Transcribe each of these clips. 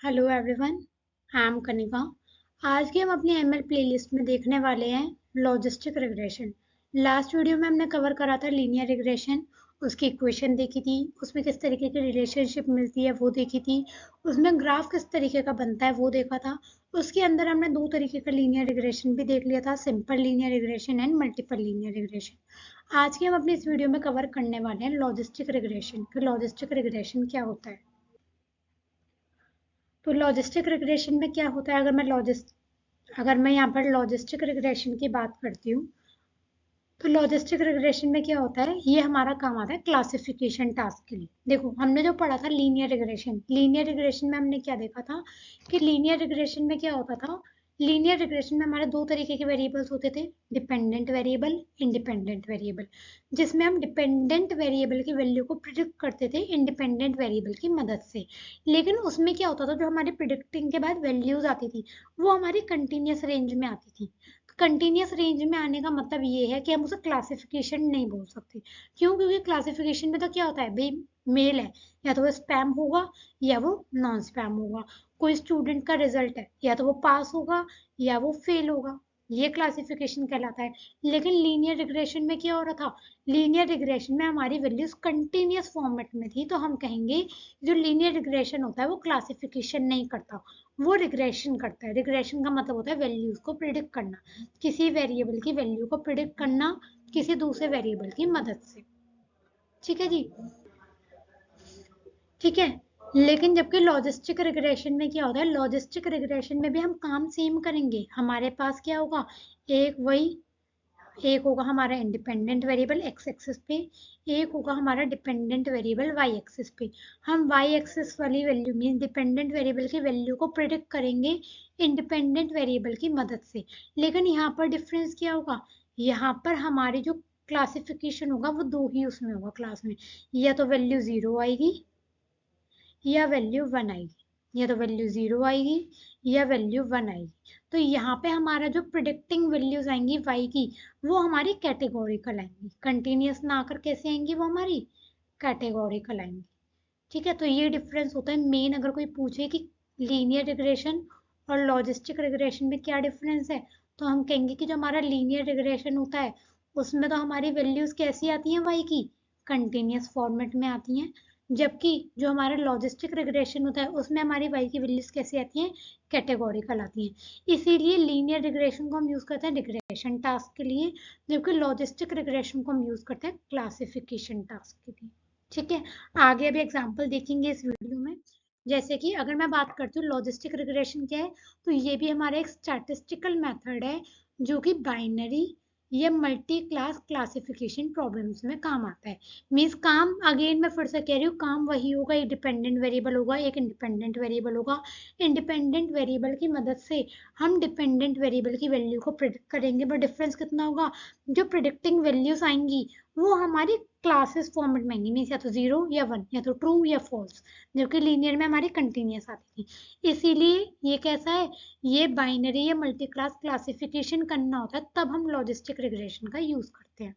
Hello everyone, I am Kanika. आज की हम अपनी एमएल प्लेलिस्ट में देखने वाले हैं लॉजिस्टिक रिग्रेशन। लास्ट वीडियो में हमने कवर करा था लीनियर रिग्रेशन, उसकी इक्वेशन देखी थी, उसमें किस तरीके की रिलेशनशिप मिलती है वो देखी थी, उसमें ग्राफ किस तरीके का बनता है वो देखा था। उसके अंदर हमने दो तरीके का लीनियर रिग्रेशन भी देख लिया था, simple linear regression and multiple linear regression. आज की हम अपनी इस वीडियो में कवर करने वाले हैं लॉजिस्टिक रिग्रेशन कि लॉजिस्टिक रिग्रेशन क्या होता है। तो लॉजिस्टिक रिग्रेशन में क्या होता है, अगर मैं यहाँ पर लॉजिस्टिक रिग्रेशन की बात करती हूँ, तो लॉजिस्टिक रिग्रेशन में क्या होता है, ये हमारा काम आता है क्लासिफिकेशन टास्क के लिए। देखो हमने जो पढ़ा था लीनियर रिग्रेशन में हमने क्या देखा था कि लीनियर रिग्रेशन में क्या होता था। लीनियर रिग्रेशन में हमारे दो तरीके के वेरिएबल्स होते थे, डिपेंडेंट वेरिएबल, इंडिपेंडेंट वेरिएबल, जिसमें हम डिपेंडेंट वेरिएबल की वैल्यू को प्रिडिक्ट करते थे इंडिपेंडेंट वेरिएबल की मदद से। लेकिन उसमें क्या होता था, जो हमारी प्रिडिक्टिंग के बाद वैल्यूज आती थी वो हमारी कंटिन्यूस रेंज में आती थी। कंटिन्यूस रेंज में आने का मतलब ये है कि हम उसे क्लासिफिकेशन नहीं बोल सकते। क्यों? क्योंकि क्लासिफिकेशन में तो क्या होता है भाई, मेल है, या तो वो स्पैम होगा या वो नॉन स्पैम होगा। कोई स्टूडेंट का रिजल्ट है, या तो वो पास होगा या वो फेल होगा, ये क्लासिफिकेशन कहलाता है। लेकिन लीनियर रिग्रेशन में क्या हो रहा था, लीनियर रिग्रेशन में हमारी वैल्यूज कंटिन्यूस फॉर्मेट में थी, तो हम कहेंगे जो लीनियर रिग्रेशन होता है वो क्लासिफिकेशन नहीं करता, वो रिग्रेशन करता है। रिग्रेशन का मतलब होता है वैल्यूज को प्रिडिक्ट करना, किसी वेरिएबल की वैल्यू को प्रिडिक्ट करना किसी दूसरे वेरिएबल की मदद से। ठीक है जी, ठीक है। लेकिन जबकि लॉजिस्टिक रिग्रेशन में क्या होता है, लॉजिस्टिक रिग्रेशन में भी हम काम सेम करेंगे। हमारे पास क्या होगा, एक होगा हमारा इंडिपेंडेंट वेरिएबल एक्स एक्सिस पे, एक होगा हमारा डिपेंडेंट वेरिएबल वाई एक्सिस पे। हम वाई एक्सिस वाली वैल्यू मीन डिपेंडेंट वेरिएबल की वैल्यू को प्रिडिक्ट करेंगे इंडिपेंडेंट वेरिएबल की मदद से। लेकिन यहाँ पर डिफरेंस क्या होगा, यहाँ पर हमारी जो क्लासिफिकेशन होगा वो दो ही उसमें होगा क्लास में, या तो वैल्यू जीरो आएगी या वैल्यू वन आएगी, या तो वैल्यू जीरो आएगी या वैल्यू वन आएगी। तो यहाँ पे हमारा जो प्रिडिक्टिंग वैल्यूज आएंगी वाई की, वो हमारी कैटेगोरिकल आएंगी, कंटिन्यूस ना आकर कैसे आएंगी, वो हमारी कैटेगोरिकल आएंगी। ठीक है, तो ये डिफरेंस होता है मेन। अगर कोई पूछे कि लीनियर रिग्रेशन और लॉजिस्टिक रिग्रेशन में क्या डिफरेंस है, तो हम कहेंगे कि जो हमारा लीनियर रिग्रेशन होता है उसमें तो हमारी वैल्यूज कैसी आती हैं वाई की, कंटिन्यूस फॉर्मेट में आती हैं। जबकि जो हमारा लॉजिस्टिक रिग्रेशन होता है उसमें हमारी वाई की वैल्यूज कैसी आती हैं, कैटेगोरिकल आती हैं। इसीलिए लीनियर रिग्रेशन को हम यूज करते हैं रिग्रेशन टास्क के लिए, जबकि लॉजिस्टिक रिग्रेशन को हम यूज करते हैं क्लासिफिकेशन टास्क के लिए। ठीक है, आगे अभी एग्जांपल देखेंगे इस वीडियो में। जैसे कि अगर मैं बात करती हूँ लॉजिस्टिक रिग्रेशन क्या है, तो ये भी हमारा एक स्टैटिस्टिकल मेथड है जो कि बाइनरी या मल्टी क्लास क्लासिफिकेशन प्रॉब्लम्स में काम आता है। मीन्स काम, अगेन मैं फिर से कह रही हूँ, काम वही होगा, एक डिपेंडेंट वेरिएबल होगा, एक इंडिपेंडेंट वेरिएबल होगा। इंडिपेंडेंट वेरिएबल की मदद से हम डिपेंडेंट वेरिएबल की वैल्यू को प्रिडिक्ट करेंगे, बट डिफरेंस कितना होगा, जो प्रिडिक्टिंग वैल्यूज आएंगी वो हमारी क्लासेस फॉर्मेट में आएंगी, मीन्स या तो जीरो या वन, या तो ट्रू या फॉल्स, जबकि लीनियर में हमारी कंटिन्यूस आती थी। इसीलिए ये कैसा है, ये बाइनरी या मल्टी क्लास क्लासिफिकेशन करना होता है तब हम लॉजिस्टिक रिग्रेशन का यूज करते हैं।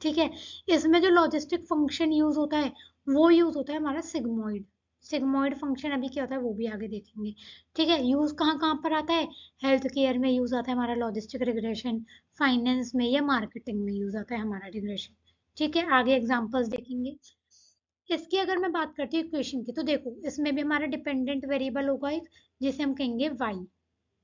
ठीक है, इसमें जो लॉजिस्टिक फंक्शन यूज होता है वो यूज होता है हमारा सिग्मोइड। सिग्मोइड फंक्शन अभी क्या होता है वो भी आगे देखेंगे। ठीक है, यूज कहाँ कहाँ पर आता है, हेल्थ केयर में यूज आता है हमारा लॉजिस्टिक रिग्रेशन, फाइनेंस में या मार्केटिंग में यूज आता है हमारा रिग्रेशन। ठीक है, आगे एग्जांपल्स देखेंगे। इसकी अगर मैं बात करती हूँ इक्वेशन की, तो देखो इसमें भी हमारा डिपेंडेंट वेरिएबल होगा एक, जिसे हम कहेंगे वाई,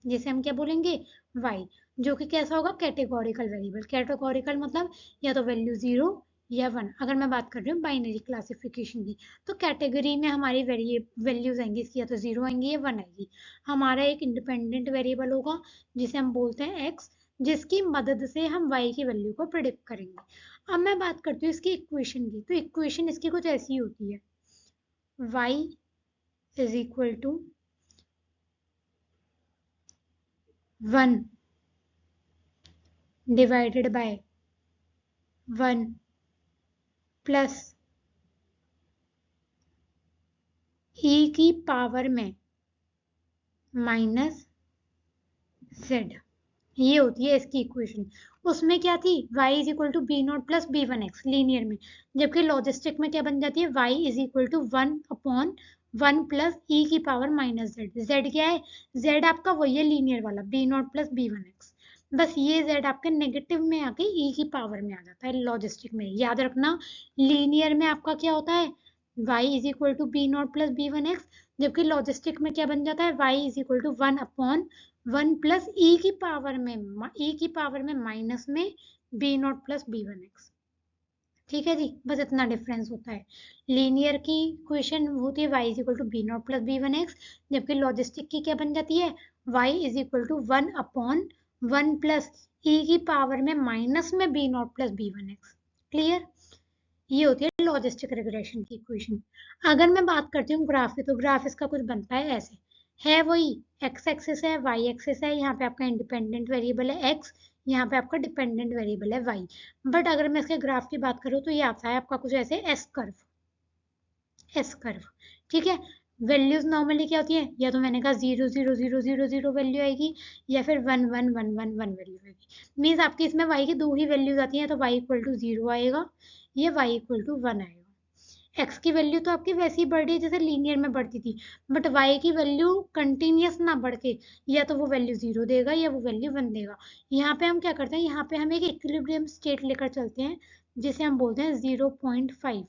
जिसे हम क्या बोलेंगे, वाई, जो कि कैसा होगा, कैटेगोरिकल वेरिएबल। कैटेगोरिकल मतलब या तो वैल्यू जीरो या वन। अगर मैं बात कर रही हूँ बाइनरी क्लासिफिकेशन की, तो कैटेगरी में हमारी वैल्यूज आएंगी इसकी, या तो जीरो आएंगी या वन आएगी। हमारा एक इंडिपेंडेंट वेरिएबल होगा जिसे हम बोलते हैं एक्स, जिसकी मदद से हम वाई की वैल्यू को प्रिडिक्ट करेंगे। अब मैं बात करती हूँ इसकी इक्वेशन की, तो इक्वेशन इसकी कुछ ऐसी होती है, y is equal to 1 divided by 1 plus e की पावर में माइनस z, ये होती है इसकी इक्वेशन। उसमें क्या थी, y is equal to b naught plus B one x linear में, जबकि लॉजिस्टिक में क्या बन जाती है, y is equal to 1 upon 1 plus e की पावर माइनस जेड। जेड क्या है? जेड आपका वही है लीनियर वाला, B naught plus B one x. बस ये जेड आपके नेगेटिव में आके ई की पावर में आ जाता है लॉजिस्टिक में। याद रखना लीनियर में आपका क्या होता है? y is equal to b naught plus B one x, जबकि लॉजिस्टिक में क्या बन जाता है? y is equal to 1 upon 1 plus e की पावर में माइनस में b naught plus B one x. ठीक है जी, बस इतना डिफरेंस होता है। लीनियर की इक्वेशन होती है y is equal to b naught plus B one x, जबकि लॉजिस्टिक की क्या बन जाती है? y is equal to 1 upon 1 plus e की पावर में माइनस में b naught plus B one x. Clear? ये होती है लॉजिस्टिक रिग्रेशन की इक्वेशन। अगर मैं बात करती हूँ ग्राफ की, तो ग्राफ इसका कुछ बनता है ऐसे, है वही x एक्सिस है, y एक्सिस है, यहाँ पे आपका इंडिपेंडेंट वेरिएबल है x, यहाँ पे आपका डिपेंडेंट वेरिएबल है y। बट अगर मैं इसके ग्राफ की बात करूँ तो ये आता है आपका कुछ ऐसे एस कर्व। ठीक है, वैल्यूज नॉर्मली क्या होती है? या तो मैंने कहा 0 0 0 0 0 वैल्यू आएगी, या फिर 1 1 1 1 1 वैल्यू आएगी। मीन्स आपकी इसमें y की दो ही वैल्यूज आती हैं, तो y इक्वल टू 0 आएगा, ये y इक्वल टू 1 आएगा। x की वैल्यू तो आपकी वैसी बढ़ रही है जैसे लीनियर में बढ़ती थी, बट y की वैल्यू कंटिन्यूस ना बढ़ के या तो वो वैल्यू 0 देगा या वो वैल्यू 1 देगा। यहाँ पे हम क्या करते हैं? यहाँ पे हम एक इक्विलिब्रियम स्टेट लेकर चलते हैं, जिसे हम बोलते हैं 0.5।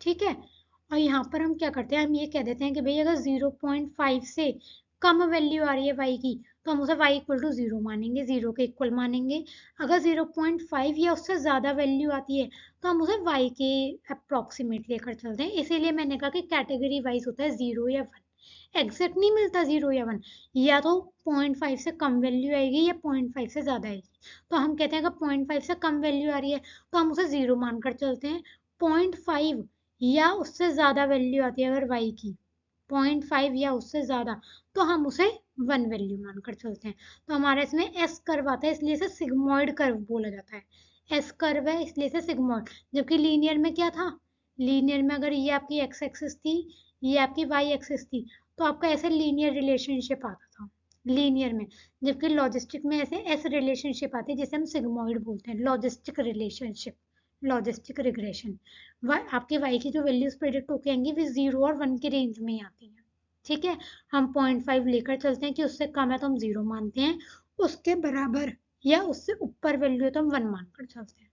ठीक है, और यहाँ पर हम क्या करते हैं? हम ये कह देते हैं कि भाई अगर 0.5 से कम वैल्यू आ रही है y की, तो हम उसे y इक्वल टू 0 मानेंगे, 0 के इक्वल मानेंगे। अगर 0.5 या उससे ज़्यादा वैल्यू आती है, तो हम उसे y के अप्रोक्सीमेट लेकर चलते हैं। इसीलिए मैंने कहा कि कैटेगरी वाइज होता है 0 या 1। एग्जैक्ट नहीं मिलता 0 या 1, या तो 0.5 से कम वैल्यू आएगी या 0.5 से ज़्यादा आएगी। तो हम कहते हैं अगर 0.5 से कम वैल्यू आ रही है, तो हम उसे 0 मानकर चलते हैं। 0.5 या उससे ज्यादा वैल्यू आती है अगर y की, 0.5 या उससे ज्यादा, तो हम उसे 1 वैल्यू मानकर चलते हैं। तो हमारे इसमें एस कर्व आता है, इसलिए इसे सिग्मॉइड कर्व बोला जाता है। एस कर्व है इसलिए इसे सिग्मॉइड। जबकि लीनियर में क्या था? लीनियर में अगर ये आपकी एक्स एक्सिस थी, ये आपकी वाई एक्सिस थी, तो आपका ऐसे लीनियर रिलेशनशिप आता था लीनियर में। जबकि लॉजिस्टिक में ऐसे एस रिलेशनशिप आती है, जिसे हम सिग्मॉइड बोलते हैं, लॉजिस्टिक रिलेशनशिप, लॉजिस्टिक रिग्रेशन। आपके y की जो वैल्यूज प्रेडिक्ट होके आएंगी वो 0 और 1 के रेंज में ही आती हैं। ठीक है, हम 0.5 लेकर चलते हैं कि उससे कम है तो हम 0 मानते हैं, उसके बराबर या उससे ऊपर वैल्यू है तो हम 1 मानकर चलते हैं।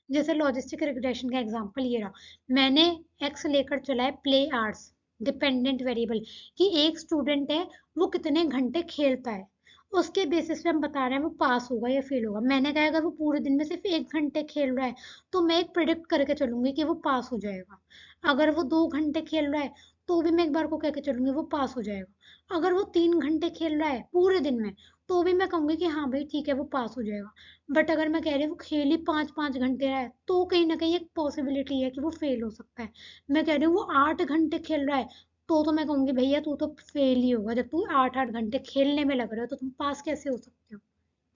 जैसे लॉजिस्टिक रिग्रेशन का एग्जांपल ये रहा, मैंने x लेकर चला है प्ले आवर्स, डिपेंडेंट वेरिएबल, कि एक स्टूडेंट है वो कितने घंटे खेलता है, उसके बेसिस पे हम बता रहे हैं वो पास होगा या फेल होगा। मैंने कहा अगर वो पूरे दिन में सिर्फ 1 घंटे खेल रहा है, तो मैं एक प्रिडिक्ट करके चलूंगी कि वो पास हो जाएगा। अगर वो 2 घंटे खेल रहा है, तो भी मैं एक बार को कह के चलूंगी वो पास हो जाएगा। अगर वो 3 घंटे खेल रहा है पूरे दिन में, तो भी मैं कहूंगी कि हाँ भाई ठीक है वो पास हो जाएगा। बट अगर मैं कह रही हूँ वो खेल ही 5 5 घंटे रहा है, तो कहीं ना कहीं एक पॉसिबिलिटी है कि वो फेल हो सकता है। मैं कह रही हूँ वो 8 घंटे खेल रहा है, तो मैं कहूंगी भैया तू तो फेल ही होगा, जब तू 8 8 घंटे खेलने में लग रहा हो तो तुम पास कैसे हो सकते हो?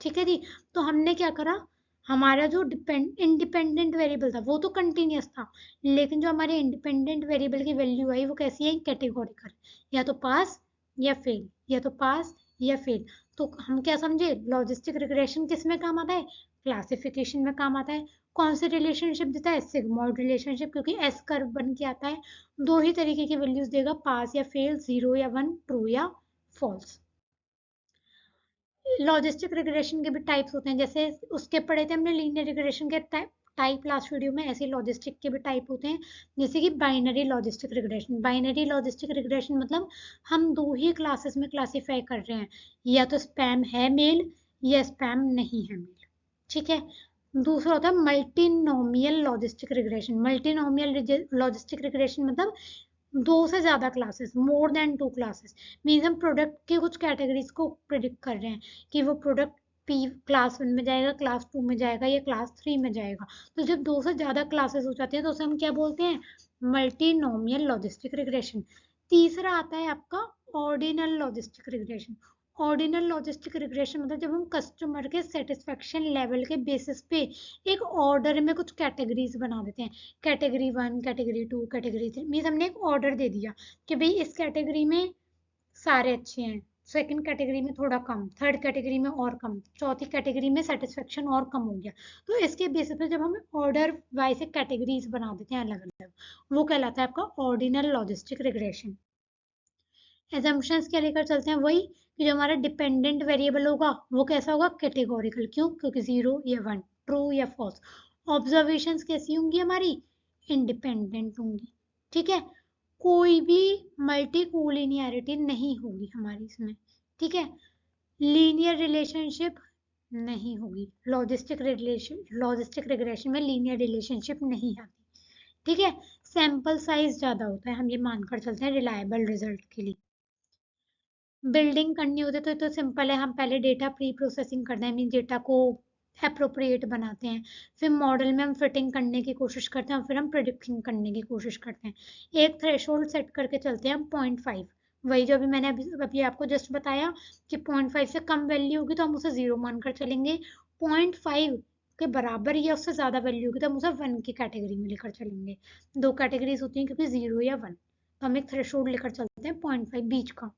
ठीक है जी। तो हमने क्या करा, हमारा जो इंडिपेंडेंट वेरिएबल था वो तो कंटिन्यूस था, लेकिन जो हमारे इंडिपेंडेंट वेरिएबल की वैल्यू आई वो कैसी है? कैटेगोरिकल, या तो पास या फेल, या तो पास या फेल। तो हम क्या समझे, लॉजिस्टिक रिग्रेशन किस में काम आता है? क्लासिफिकेशन में काम आता है। कौन सी रिलेशनशिप देता है? सिग्मॉइड रिलेशनशिप, क्योंकि एस कर्व बन के आता है, दो ही तरीके की वैल्यूज देगा, पास या फेल, 0 या 1, ट्रू या फॉल्स। लॉजिस्टिक रिग्रेशन के भी टाइप्स होते हैं, जैसे उसके पढ़े थे हमने लीनियर रिग्रेशन के टाइप लास्ट वीडियो में, ऐसे लॉजिस्टिक के भी टाइप होते हैं, जैसे कि binary logistic regression. Binary logistic regression मतलब हम दो ही क्लासेस में क्लासीफाई कर रहे हैं, या तो स्पैम है मेल या स्पैम नहीं है मेल। ठीक है, दूसरा होता है multinomial logistic regression. Multinomial logistic regression मतलब दो से ज्यादा classes, more than 2 classes. Means हम प्रोडक्ट के कुछ कैटेगरीज को प्रिडिक्ट कर रहे हैं कि वो प्रोडक्ट पी क्लास 1 में जाएगा, क्लास 2 में जाएगा या क्लास 3 में जाएगा। तो जब दो से ज्यादा क्लासेस हो जाते हैं तो उसे हम क्या बोलते हैं? Multinomial logistic regression. तीसरा आता है आपका ordinal logistic regression. Ordinal logistic regression मतलब जब हम कस्टमर के सेटिस्फेक्शन लेवल के बेसिस पे एक ऑर्डर में कुछ कैटेगरीज बना देते हैं, कैटेगरी 1, कैटेगरी 2, कैटेगरी 3। मीन्स हमने एक ऑर्डर दे दिया कि भाई इस कैटेगरी में सारे अच्छे हैं, सेकंड कैटेगरी में थोड़ा कम, थर्ड कैटेगरी में और कम, चौथी कैटेगरी में सेटिस्फेक्शन और कम हो गया। तो इसके बेसिस पे जब हम ऑर्डर वाइज से कैटेगरीज बना देते हैं अलग अलग, वो कहलाता है आपका ऑर्डिनल लॉजिस्टिक रिग्रेशन। एजम्पशंस क्या लेकर चलते हैं, वही कि जो हमारा डिपेंडेंट वेरिएबल होगा वो कैसा होगा, कैटेगोरिकल। क्यों, क्योंकि 0 या 1, ट्रू या फॉल्स। ऑब्जर्वेशंस कैसी होंगी हमारी, इंडिपेंडेंट होंगी। ठीक है, कोई भी मल्टी कोलिनियरिटी नहीं होगी हमारी इसमें। ठीक है, लीनियर रिलेशनशिप नहीं होगी, लॉजिस्टिक रिग्रेशन में लीनियर रिलेशनशिप नहीं आती। ठीक है, सैंपल साइज ज्यादा होता है, हम ये मानकर चलते हैं रिलायबल रिजल्ट के लिए। बिल्डिंग करनी होती है तो सिंपल है, हम पहले डेटा प्री प्रोसेसिंग करते हैं, मीन डेटा को अप्रोप्रिएट बनाते हैं, फिर मॉडल में हम फिटिंग करने की कोशिश करते हैं और फिर हम प्रिडिक्शन करने की कोशिश करते हैं। एक थ्रेशोल्ड सेट करके चलते हैं हम 0.5, वही जो अभी मैंने अभी आपको जस्ट बताया कि 0.5 से कम वैल्यू होगी तो हम उसे 0 मानकर चलेंगे, 0.5 के बराबर या उससे ज्यादा वैल्यू होगी तो हम उसे 1 की कैटेगरी में लेकर चलेंगे। दो कैटेगरीज होती हैं क्योंकि 0 या 1, तो हम एक थ्रेशोल्ड लेकर चलते हैं 0.5 बीच का।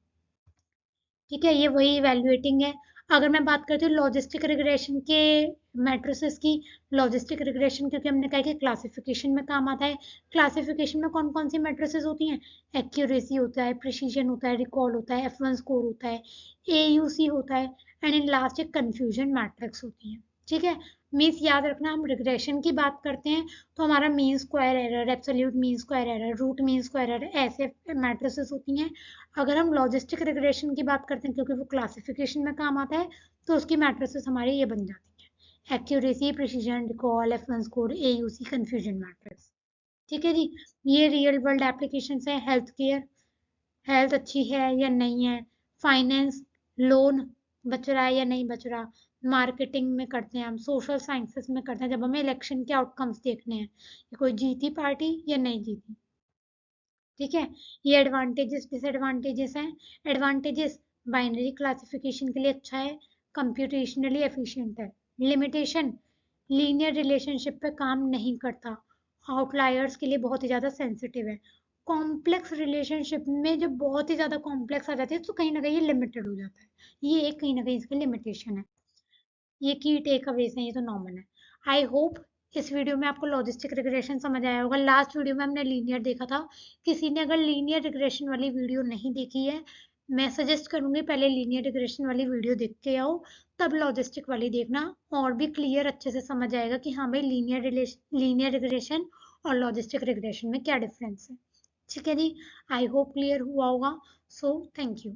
ठीक है, ये वही इवेल्युएटिंग है। अगर मैं बात करती हूँ लॉजिस्टिक रिग्रेशन के मैट्रिसेस की, लॉजिस्टिक रिग्रेशन क्योंकि हमने कहा कि क्लासिफिकेशन में काम आता है। क्लासिफिकेशन में कौन कौन सी मैट्रिसेस होती हैं, एक्यूरेसी होता है, प्रिसीजन होता है, रिकॉल होता है, F1 स्कोर होता है, AUC होता है, एंड इन लास्ट एक कंफ्यूजन मैट्रिक्स होती है। ठीक है, मीन्स याद रखना, हम रिग्रेशन की बात करते हैं तो हमारा mean square error, absolute mean square error, root mean square error, ऐसे मैट्रिसेस होती हैं। अगर हम लॉजिस्टिक रिग्रेशन की बात करते हैं क्योंकि वो क्लासिफिकेशन में काम आता है, तो उसकी मैट्रिसेस हमारी ये बन जाती है, accuracy, precision, recall, F1 score, AUC, confusion matrix. ठीक है जी, ये रियल वर्ल्ड एप्लीकेशन है। हेल्थ केयर, हेल्थ अच्छी है या नहीं है, फाइनेंस, लोन बच रहा है या नहीं बच रहा, मार्केटिंग में करते हैं हम, सोशल साइंसेस में करते हैं जब हमें इलेक्शन के आउटकम्स देखने हैं कि कोई जीती पार्टी या नहीं जीती। ठीक है, ये एडवांटेजेस डिसएडवांटेजेस हैं। एडवांटेजेस, बाइनरी क्लासिफिकेशन के लिए अच्छा है, कंप्यूटेशनली एफिशिएंट है। लिमिटेशन, लीनियर रिलेशनशिप पे काम नहीं करता, आउटलायर्स के लिए बहुत ही ज़्यादा सेंसिटिव है। कॉम्प्लेक्स रिलेशनशिप में जब बहुत ही ज़्यादा कॉम्प्लेक्स आ जाती है तो कहीं ना कहीं ये लिमिटेड हो जाता है, ये एक कहीं ना कहीं इसकी लिमिटेशन है। ये की टेक अवेज हैं, ये तो नॉर्मल है। आई होप इस वीडियो में आपको लॉजिस्टिक रिग्रेशन समझ आया होगा। लास्ट वीडियो में हमने लीनियर देखा था, किसी ने अगर लीनियर रिग्रेशन वाली वीडियो नहीं देखी है, मैं सजेस्ट करूंगी पहले लीनियर रिग्रेशन वाली वीडियो देख के आओ, तब लॉजिस्टिक वाली देखना, और भी क्लियर अच्छे से समझ आएगा कि हाँ भाई लीनियर रिग्रेशन और लॉजिस्टिक रिग्रेशन में क्या डिफरेंस है। ठीक है जी, आई होप क्लियर हुआ होगा। So thank you.